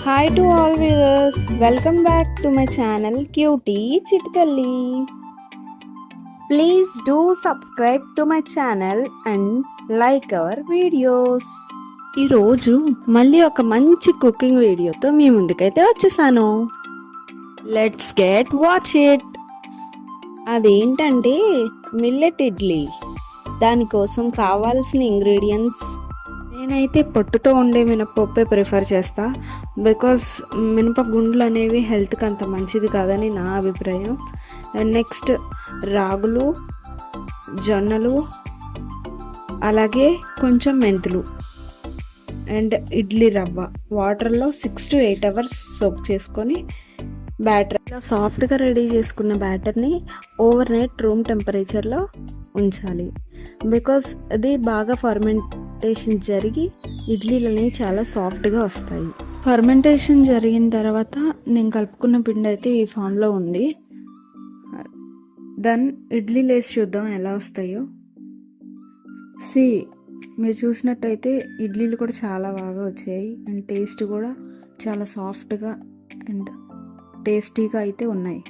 Hi to all viewers, welcome back to my channel cutie చిట్తల్లి. Please do subscribe to my channel and like our videos. ఈరోజు మళ్ళీ ఒక మంచి cooking వీడియోతో మీ ముందుకైతే వచ్చేసాను. Let's get watch it. అదేంటంటే మిల్లెట్ ఇడ్లీ. దానికోసం కావాల్సిన ఇంగ్రీడియంట్స్, నేనైతే పొట్టుతో ఉండే మినపప్పే ప్రిఫర్ చేస్తా. బికాస్ మినపగుండ్లు అనేవి హెల్త్కి అంత మంచిది కాదని నా అభిప్రాయం. అండ్ నెక్స్ట్ రాగులు, జొన్నలు, అలాగే కొంచెం మెంతులు అండ్ ఇడ్లీ రవ్వ వాటర్లో 6 to 8 hours సోక్ చేసుకొని బ్యాటర్ సాఫ్ట్గా రెడీ చేసుకున్న బ్యాటర్ని ఓవర్ నైట్ రూమ్ టెంపరేచర్లో ఉంచాలి. బికాస్ అది బాగా ఫర్మెంటేషన్ జరిగి ఇడ్లీలు అనేవి చాలా సాఫ్ట్గా వస్తాయి. ఫర్మెంటేషన్ జరిగిన తర్వాత నేను కలుపుకున్న పిండి అయితే ఈ ఫామ్లో ఉంది. దెన్ ఇడ్లీలు వేసి చూద్దాం ఎలా వస్తాయో. మీరు చూసినట్టయితే ఇడ్లీలు కూడా చాలా బాగా వచ్చాయి అండ్ టేస్ట్ కూడా చాలా సాఫ్ట్గా అండ్ టేస్టీగా అయితే ఉన్నాయి.